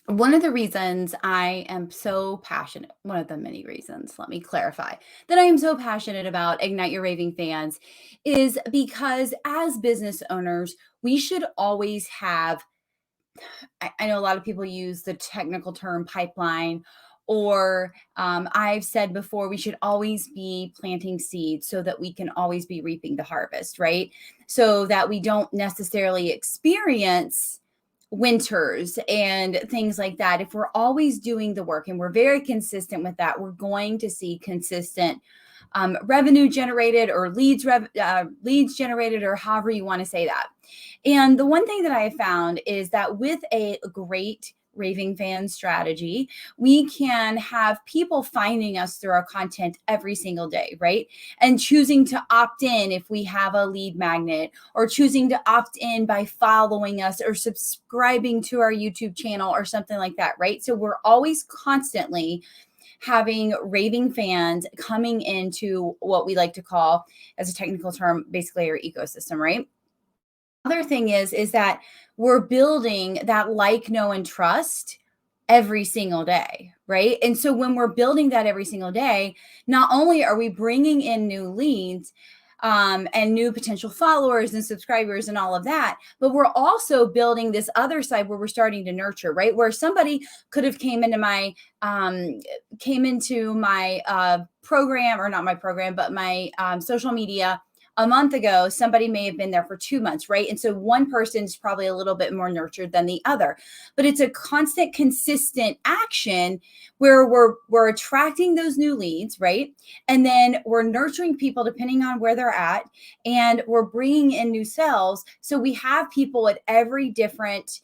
One of the reasons I am so passionate, one of the many reasons, let me clarify, that I am so passionate about Ignite Your Raving Fans is because as business owners, we should always have, I know a lot of people use the technical term pipeline, or I've said before, we should always be planting seeds so that we can always be reaping the harvest, right? So that we don't necessarily experience winters and things like that. If we're always doing the work and we're very consistent with that, we're going to see consistent revenue generated or leads generated, or however you want to say that. And the one thing that I have found is that with a great raving fan strategy, we can have people finding us through our content every single day, right? And choosing to opt in if we have a lead magnet, or choosing to opt in by following us or subscribing to our YouTube channel or something like that, right? So we're always constantly having raving fans coming into what we like to call, as a technical term, basically our ecosystem, right? Other thing is that we're building that like, know, and trust every single day, right? And so when we're building that every single day, not only are we bringing in new leads, and new potential followers and subscribers and all of that, but we're also building this other side where we're starting to nurture, right? Where somebody could have came into my program, or not my program, but my social media a month ago. Somebody may have been there for 2 months, right? And so one person's probably a little bit more nurtured than the other, but it's a constant, consistent action where we're attracting those new leads, right? And then we're nurturing people depending on where they're at, and we're bringing in new sales. So we have people at every different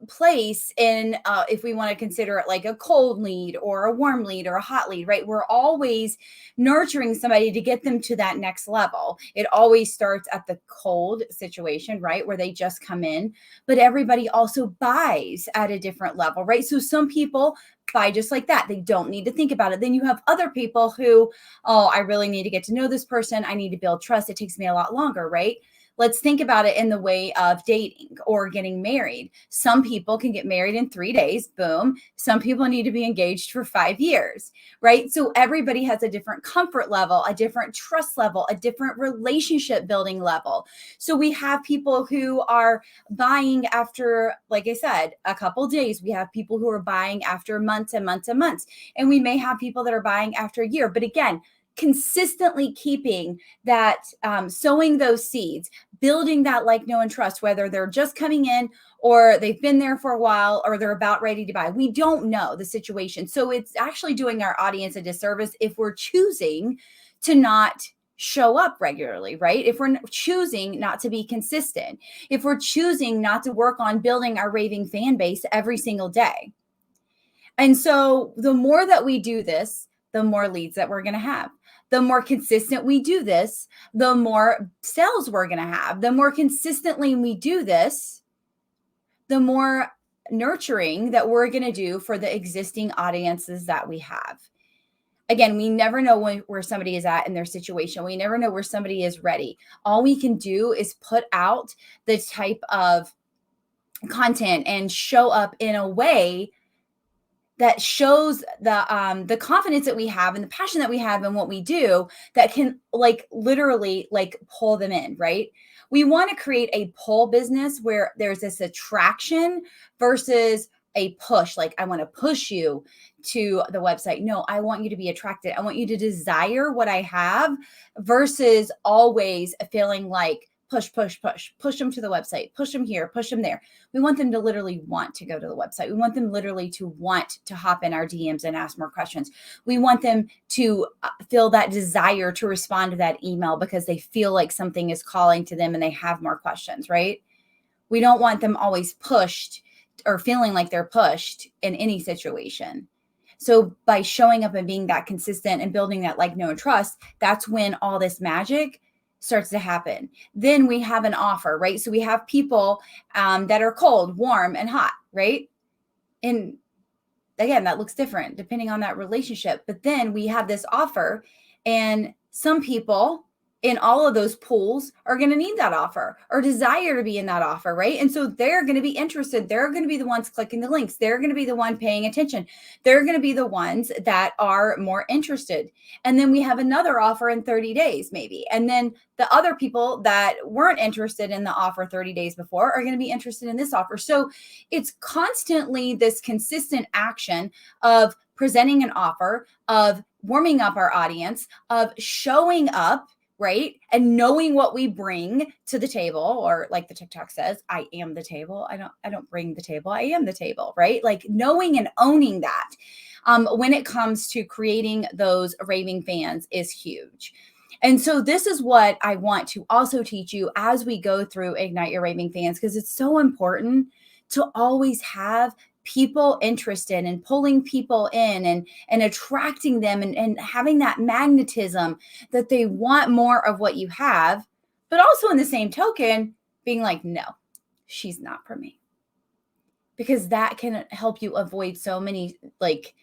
place in, if we want to consider it like a cold lead or a warm lead or a hot lead, right? We're always nurturing somebody to get them to that next level. It always starts at the cold situation, right? Where they just come in, but everybody also buys at a different level, right? So some people buy just like that. They don't need to think about it. Then you have other people who, oh, I really need to get to know this person. I need to build trust. It takes me a lot longer, right? Let's think about it in the way of dating or getting married. Some people can get married in 3 days, boom. Some people need to be engaged for 5 years, right? So everybody has a different comfort level, a different trust level, a different relationship building level. So we have people who are buying after, like I said, a couple days. We have people who are buying after months and months and months. And we may have people that are buying after a year. But again, consistently keeping that, sowing those seeds, building that like, know, and trust, whether they're just coming in or they've been there for a while or they're about ready to buy. We don't know the situation. So it's actually doing our audience a disservice if we're choosing to not show up regularly, right? If we're choosing not to be consistent, if we're choosing not to work on building our raving fan base every single day. And so the more that we do this, the more leads that we're going to have. The more consistent we do this, the more sales we're going to have. The more consistently we do this, the more nurturing that we're going to do for the existing audiences that we have. Again, we never know where somebody is at in their situation. We never know where somebody is ready. All we can do is put out the type of content and show up in a way that shows the confidence that we have and the passion that we have in what we do, that can like literally like pull them in, right? We want to create a pull business where there's this attraction versus a push. Like, I want to push you to the website. No, I want you to be attracted. I want you to desire what I have, versus always feeling like push them to the website, push them here, push them there. We want them to literally want to go to the website. We want them literally to want to hop in our DMs and ask more questions. We want them to feel that desire to respond to that email because they feel like something is calling to them and they have more questions, right? We don't want them always pushed or feeling like they're pushed in any situation. So by showing up and being that consistent and building that like, know, and trust, that's when all this magic starts to happen. Then we have an offer, right? So we have people that are cold, warm, and hot, right? And again, that looks different depending on that relationship. But then we have this offer, and some people in all of those pools are going to need that offer or desire to be in that offer, right? And so they're going to be interested. They're going to be the ones clicking the links. They're going to be the one paying attention. They're going to be the ones that are more interested. And then we have another offer in 30 days, maybe. And then the other people that weren't interested in the offer 30 days before are going to be interested in this offer. So it's constantly this consistent action of presenting an offer, of warming up our audience, of showing up, right? And knowing what we bring to the table, or like the TikTok says, I am the table. I don't bring the table. I am the table, right? Like knowing and owning that when it comes to creating those raving fans is huge. And so this is what I want to also teach you as we go through Ignite Your Raving Fans, because it's so important to always have people interested and pulling people in and attracting them and having that magnetism that they want more of what you have, but also in the same token, being like, no, she's not for me. Because that can help you avoid so many like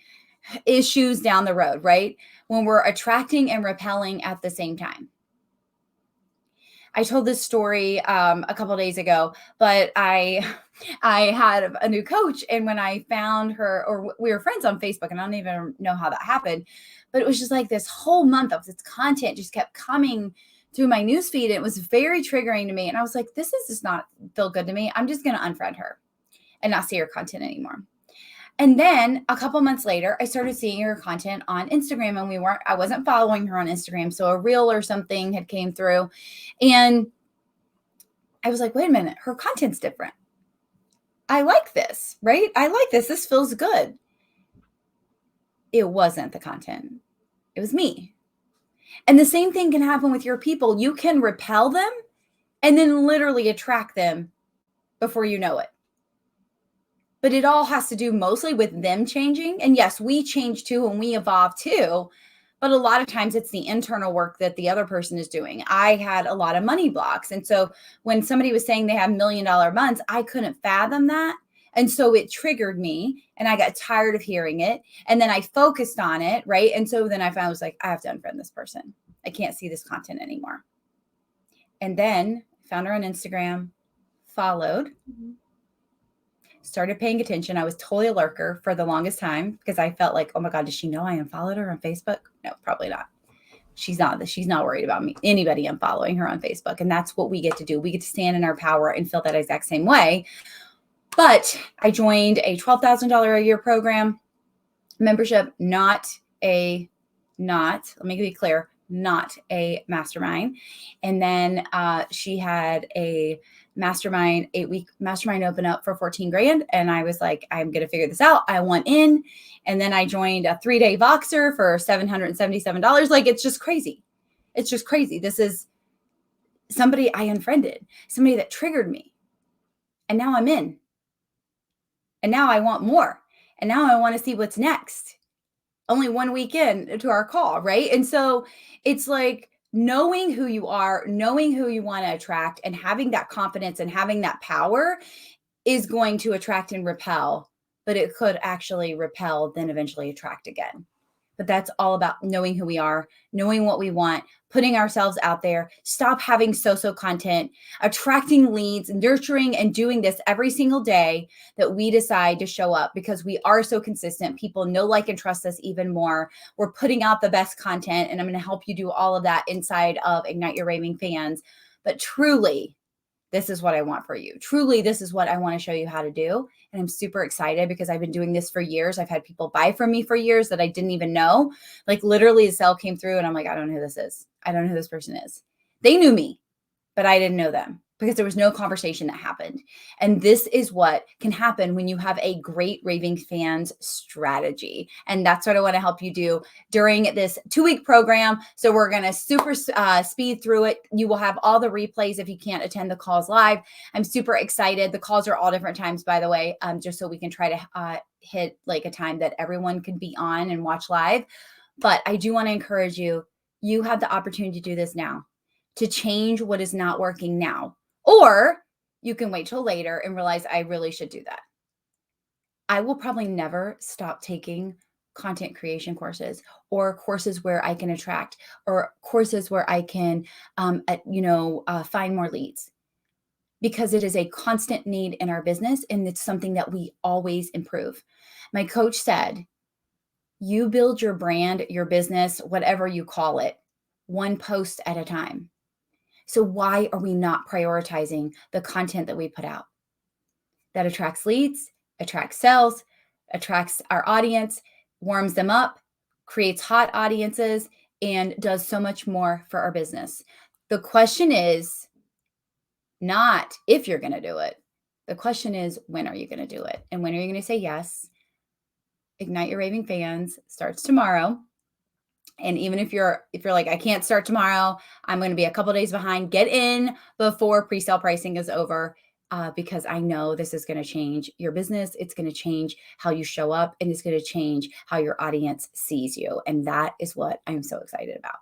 issues down the road, right? When we're attracting and repelling at the same time. I told this story a couple of days ago, but I had a new coach, and when I found her, or we were friends on Facebook, and I don't even know how that happened, but it was just like this whole month of this content just kept coming through my newsfeed, and it was very triggering to me. And I was like, this is just not feel good to me. I'm just going to unfriend her and not see her content anymore. And then a couple months later, I started seeing her content on Instagram, and I wasn't following her on Instagram. So a reel or something had came through, and I was like, wait a minute, her content's different. I like this, right? I like this. This feels good. It wasn't the content. It was me. And the same thing can happen with your people. You can repel them and then literally attract them before you know it. But it all has to do mostly with them changing. And yes, we change too and we evolve too. But a lot of times it's the internal work that the other person is doing. I had a lot of money blocks. And so when somebody was saying they have $1 million months, I couldn't fathom that. And so it triggered me and I got tired of hearing it. And then I focused on it, right? And so then I was like, I have to unfriend this person. I can't see this content anymore. And then found her on Instagram, followed. Started paying attention. I was totally a lurker for the longest time because I felt like, oh my God, does she know I unfollowed her on Facebook? No, probably not. She's not worried about anybody unfollowing her on Facebook. And that's what we get to do. We get to stand in our power and feel that exact same way. But I joined a $12,000 a year program membership, let me be clear, not a mastermind. And then she had a mastermind, 8-week mastermind open up for 14 grand. And I was like, I'm going to figure this out. I want in. And then I joined a 3-day Voxer for $777. Like, it's just crazy. It's just crazy. This is somebody I unfriended, somebody that triggered me. And now I'm in. And now I want more. And now I want to see what's next. Only 1 week in to our call, right? And so it's like knowing who you are, knowing who you want to attract, and having that confidence and having that power is going to attract and repel, but it could actually repel, then eventually attract again. But that's all about knowing who we are, knowing what we want, putting ourselves out there, stop having so-so content, attracting leads, nurturing and doing this every single day that we decide to show up because we are so consistent. People know, like, and trust us even more. We're putting out the best content, and I'm going to help you do all of that inside of Ignite Your Raving Fans. But truly, this is what I want for you. Truly, this is what I want to show you how to do. And I'm super excited because I've been doing this for years. I've had people buy from me for years that I didn't even know. Like, literally, the sale came through and I'm like, I don't know who this is. I don't know who this person is. They knew me, but I didn't know them because there was no conversation that happened. And this is what can happen when you have a great raving fans strategy. And that's what I want to help you do during this 2-week program. So we're going to super speed through it. You will have all the replays if you can't attend the calls live. I'm super excited. The calls are all different times, by the way, just so we can try to hit like a time that everyone can be on and watch live. But I do want to encourage you, you have the opportunity to do this now, to change what is not working now. Or you can wait till later and realize I really should do that. I will probably never stop taking content creation courses, or courses where I can attract, or courses where I can, find more leads, because it is a constant need in our business and it's something that we always improve. My coach said, you build your brand, your business, whatever you call it, one post at a time. So why are we not prioritizing the content that we put out that attracts leads, attracts sales, attracts our audience, warms them up, creates hot audiences, and does so much more for our business? The question is not if you're going to do it. The question is, when are you going to do it? And when are you going to say yes? Ignite Your Raving Fans starts tomorrow. And even if you're like, I can't start tomorrow, I'm going to be a couple days behind, get in before pre-sale pricing is over, because I know this is going to change your business. It's going to change how you show up, and it's going to change how your audience sees you. And that is what I'm so excited about.